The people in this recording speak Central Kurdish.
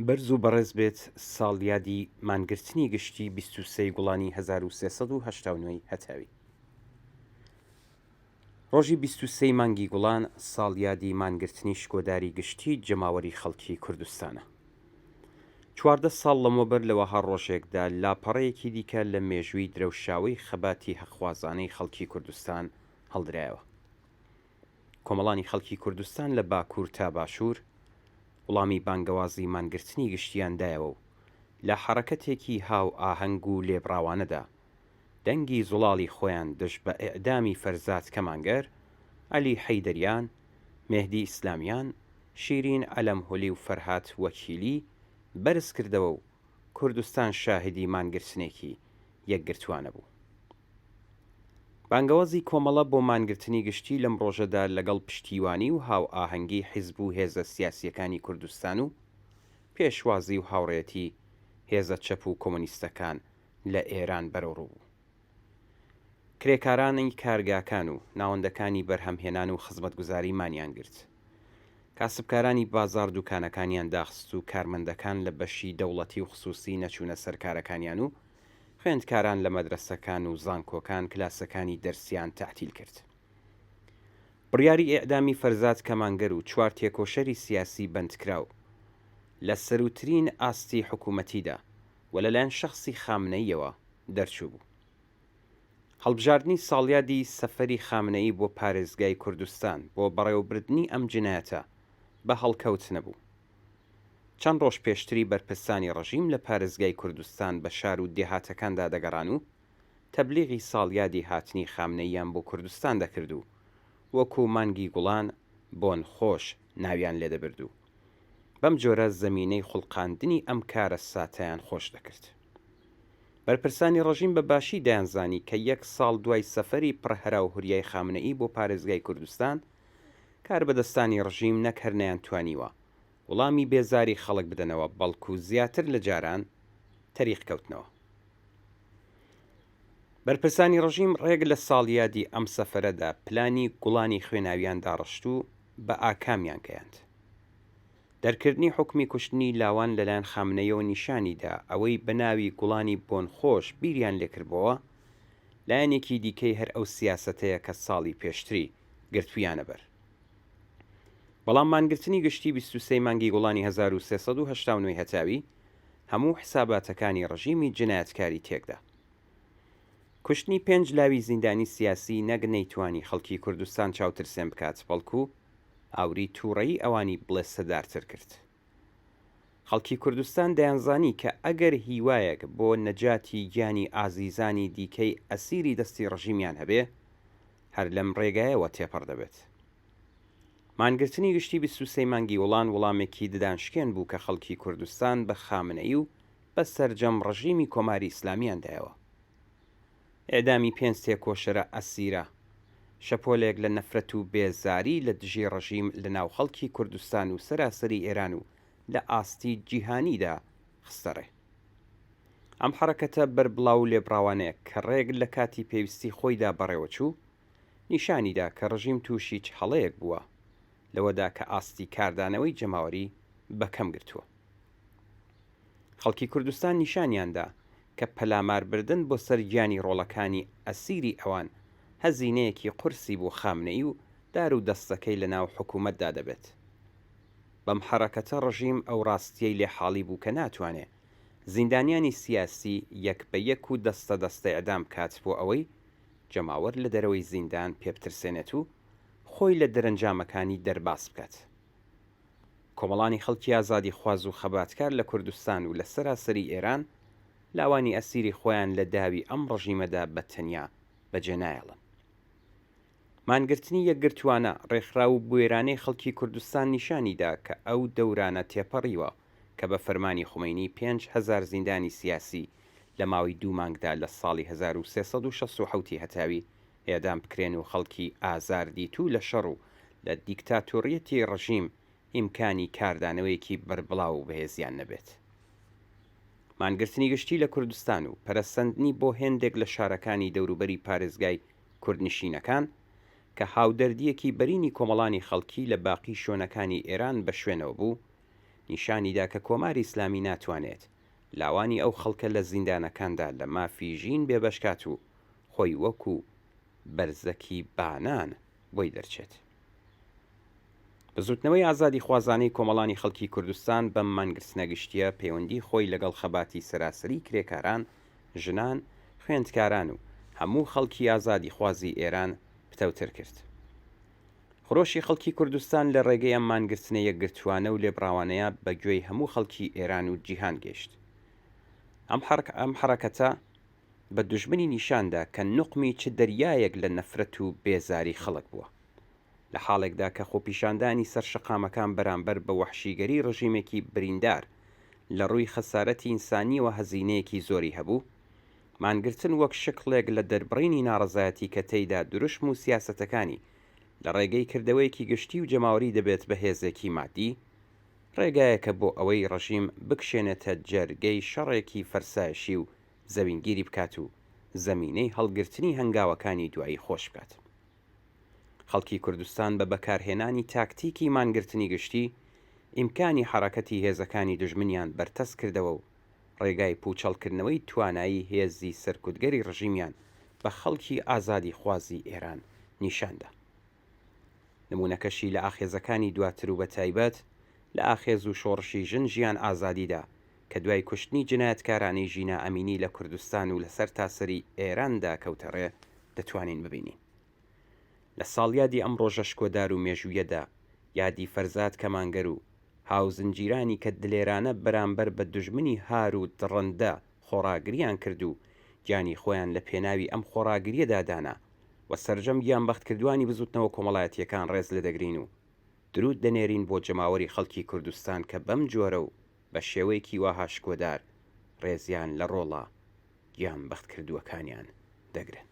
بەرز و بەڕێز بێت ساڵیادی مانگرتنی گشتی 23 گوڵانی 1389 هەتاوی. ڕۆژی 23 مانگی گوڵان ساڵیادی مانگرتنی شکۆداری گشتی جەماوەری خەڵکی کوردستانە. 14 ساڵ لەمەوبەر لەوەها ڕۆژێکدا لاپەڕەیەکی دیکە لە مێژووی درەوشاوی خەباتی هەخوازانەی خەڵکی کوردستان هەڵدرایەوە. کۆمەڵانی خەڵکی کوردستان لە باکوور تا باشوور وڵامی بانگەوازی مانگرتنی گشتیاندایەوە و لە حرەکەتێکی هاو ئاهەنگ و لێبڕاوانەدا دەنگی زوڵاڵی خۆیان دژ بە ئێعدامی فەرزاد کەمانگەر، عەلی حەیدەریان، مێهدی ئیسلامیان، شیرین عەلەمهولی و فەرهاد وەکیلی بەرز کردەوە و کوردستان شاهدی مانگرتنێکی یەکگرتووانە بوو. بانگەوازی کۆمەڵە بۆ مانگرتنی گشتی لەم ڕۆژەدا لەگەڵ پشتیوانی و هاو ئاهەنگی حیزب و هێزە سیاسیەکانی کوردستان و پێشوازی و هاوڕێتی هێزە چەپ و کۆمۆنیستەکان لە ئێران بەرەوڕوو بوو. کرێکارانی کارگاکان و ناوەندەکانی بەرهەمهێنان و خزمەتگوزاری مانیان گرت. کاسبکارانی بازار دوکانەکانیان داخست و کارمەندەکان لە بەشی دەوڵەتی و خصوصی نەچوونە سەرکارەکانیان و خوێندکاران لە مەدرسەکان و زانکۆکان کلاسەکانی دەرسیان تەعتیل کرد. بڕیاری ئێعدامی فەرزاد کەمانگەر و 4 تێکۆشەری سیاسی بەندکراو لە سەروترین ئاستی حکوومەتیدا و لەلایەن شەخسی خامنەییەوە دەرچوو بوو. هەڵبژاردننی ساڵیادی سەفەری خامنەیی بۆ پارێزگای کوردستان بۆ بەڕێوەبردننی ئەم جنایەتە بە هەڵکەوت نەبوو. چەند ڕۆژ پێشتری بەرپرسانی ڕەژیم لە پارێزگای کوردستان بە شار و دێهاتەکاندا دەگەڕان و تەبلیغی ساڵیادی هاتنی خامنەییان بۆ کوردستان دەکرد و وەکو مانگی گوڵان بۆن خۆش ناویان لێدەبرد و بەم جۆرە زەمینەی خوڵقاندنی ئەم کارە ساتەیان خۆش دەکرد. بەرپرسانی ڕەژیم بە باشی دەیانزانی کە 1 ساڵ دوای سەفەری پڕهەرا و هوریای خامنەئی بۆ پارێزگای کوردستان کار بەدەستانی ڕژیم نەک هەر نەیانتوانیوە وەڵامی بێزاری خەڵک بدەنەوە، بەڵکو زیاتر لە جاران تەریق کەوتنەوە. بەرپرسانی ڕژیم ڕێگ لە ساڵیادی ئەم سەفەرەدا پلانی گوڵانی خوێناویان داڕشت و بە ئاکامیان گەیاند. دەرکردنی حکمی کوشتنی لاوان لەلایەن خامنەیەوە نیشانیدا ئەوەی بەناوی گوڵانی بۆن خۆش بیریان لێکردبەوە لایەنێکی دیکەی هەر ئەو سیاسەتەیە کە ساڵی پێشتری گرتوویانە بەر. بەڵام مانگرتنی گشتی 23 مانگی گوڵانی 1389 هەتاوی هەموو حساباتەکانی ڕژیمی جنایەتکاری تێکدا. کوشتنی 5 لاوی زیندانی سیاسی نەک نەیتوانی خەڵکی کوردستان چاوترسێن بکات، بەڵکو ئاوری تووڕەیی ئەوانی بڵێ سەدارتر کرد. خەڵکی کوردستان دەیانزانی کە ئەگەر هیوایەک بۆ نەجاتی گیانی ئازیزانی دیکەی ئەسیری دەستی ڕژیمیان هەبێ هەر لەم ڕێگایەوە تێپەڕ دەبێت. مانگرتنی گشتی 23 مانگی وڵان وەڵامێکی ددانشکێن بوو کە خەڵکی کوردستان بە خامنەیی و بە سەرجەم ڕژیمی کۆماری ئیسلامیاندایەوە. ئێدامی 5 تێکۆشەرە ئەسیرە شەپۆلێک لە نەفرەت و بێزاری لە دژی ڕژیم لە ناو خەڵکی کوردستان و سەراسەری ئێران و لە ئاستی جیهانیدا خستەڕێ. ئەم حرەکەتە بەربڵاو لێبڕاوانەیە کە ڕێگ لە کاتی پێویستی خۆیدا بەڕێوەچوو نیشانیدا کە ڕژیم تووشی چ هەڵەیەک بووە لەوەدا کە ئاستی کاردانەوەی جەماوەری بەکەم گرتووە. خەڵکی کوردستان نیشانیاندا کە پەلاماربردن بۆ سەر گیانی ڕۆڵەکانی ئەسیری ئەوان هەزینەیەکی قورسی بۆ خامنەی و دار و دەستەکەی لە ناو حکوومەتدا دەبێت. بەم حرەکەتە ڕژیم ئەو ڕاستیەی لێ حاڵی بوو کە ناتوانێت زیندانیانی سیاسی یەک بە یەک و دەستە ئەدام کات بۆ ئەوەی جەماوەر لە دەرەوەی زیندان پێبترسێنێت و خۆی لە دەرەنجامەکانی دەرباس بکات. کۆمەڵانی خەڵکی ئازادی خواز و خەباتکار لە کوردستان و لە سەراسەری ئێران لاوانی ئەسیری خۆیان لە داوی ئەم ڕژیمەدا بەتەنیا بەجێ نایەڵن. مانگرتنی یەکگرتووانە ڕێکخراو و بوێرانەی خەڵکی کوردستان نیشانیدا کە ئەو دەورانە تێپەڕیوە کە بە فەرمانی خومەینی 5,000 زیندانی سیاسی لە ماوەی 2 مانگدا لە ساڵی 1367 هەتاوی ئێدام بکرێن و خەڵکی ئازاردیتوو لە شەڕ و لە دیکتاتۆریەتی ڕژیم ئیمکانی کاردانەوەیەکی بەربڵاو و بەهێزیان نەبێت. مانگرتنی گشتی لە کوردستان و پەرەسەندنی بۆ هێندێک لە شارەکانی دەوروبەری پارێزگای کوردنشینەکان کە هاودەردیەکی بەرینی کۆمەڵانی خەڵکی لە باقی شوێنەکانی ئێران بە شوێنەوە بوو، نیشانیدا کە کۆماری ئیسلامی ناتوانێت لاوانی ئەو خەڵکە لە زیندانەکاندا لە مافی ژین بێبەشکات و خۆی وەکو بەرزەکی بانان بۆی دەرچێت. بزوتنەوەی ئازادی خوازانەی کۆمەڵانی خەڵکی کوردستان بەم مانگرتنە گشتیە پەیوەندی خۆی لەگەڵ خەباتی سەراسەری کرێکاران، ژنان، خوێندکاران و هەموو خەڵکی ئازادی خوازی ئێران پتەوتر کرد. خۆشی خەڵکی کوردستان لە ڕێگەی ئەم مانگرتنە یەکگرتووانە و لێبڕاوانەیە بە گوێی هەموو خەڵکی ئێران و جیهان گەیشت. ئەم حرەکەتە بە دوژمنی نیشاندا کە نوقمی چ دەریایەک لە نەفرەت و بێزاری خەڵک بووە، لە حاڵێکدا کە خۆپیشاندانی سەرشەقامەکان بەرامبەر بە وەحشیگەری ڕژیمێکی بریندار لە ڕووی خەسارەتی ئینسانیەوە هەزینەیەکی زۆری هەبوو، مانگرتن وەک شکڵێک لە دەربڕینی ناڕەزایەتی کە تێیدا دروشم و سیاسەتەکانی لە ڕێگەی کردەوەیەکی گشتی و جەماوەری دەبێت بە هێزێکی مادی، ڕێگایەکە بۆ ئەوەی ڕژیم بکشێنێتە جەرگەی شەڕێکی فەرسایشی و زەوینگیری بکات و زەمینەی هەڵگرتنی هەنگاوەکانی دوایی خۆش بکات. خەڵکی کوردستان بە بەکارهێنانی تاکتیکی مانگرتنی گشتی ئیمکانی حرەکەتی هێزەکانی دژمنیان بەرتەس کردەوە و ڕێگای پوچەڵکردنەوەی توانایی هێزی سەرکوتگەری ڕژیمیان بە خەڵکی ئازادی خوازی ئێران نیشاندا. نمونەکەشی لە ئاخێزەکانی دواتر و بە تایبەت لە ئاخێز و شۆڕشی ژن ژیان ئازادیدا کە دوای کوشتنی جنایەتکارانەی ژینا ئەمینی لە کوردستان و لەسەر تاسەری ئێراندا کەوتەڕێ دەتوانین ببینین. لە ساڵیادی ئەم ڕۆژە شکۆدار و مێژوویەدا یادی فەرزاد کەمانگەر و هاوزنجیرانی کە دلێرانە بەرامبەر بە دوژمنی هار و دڕەندە خۆڕاگریان کرد و گیانی خۆیان لە پێناوی ئەم خۆڕاگریەدا دانا و سەرجەم گیان بەختکردوانی بزوتنەوە کۆمەڵایەتیەکان ڕێز لە دەگرین و درود دەنێرین بۆ جەماوەری خەڵکی کوردستان کە بەم جۆرە و بە شێوەیەکی واها شکۆدار ڕێزیان لە ڕۆڵە گیان بەختکردووەکانیان دەگرن.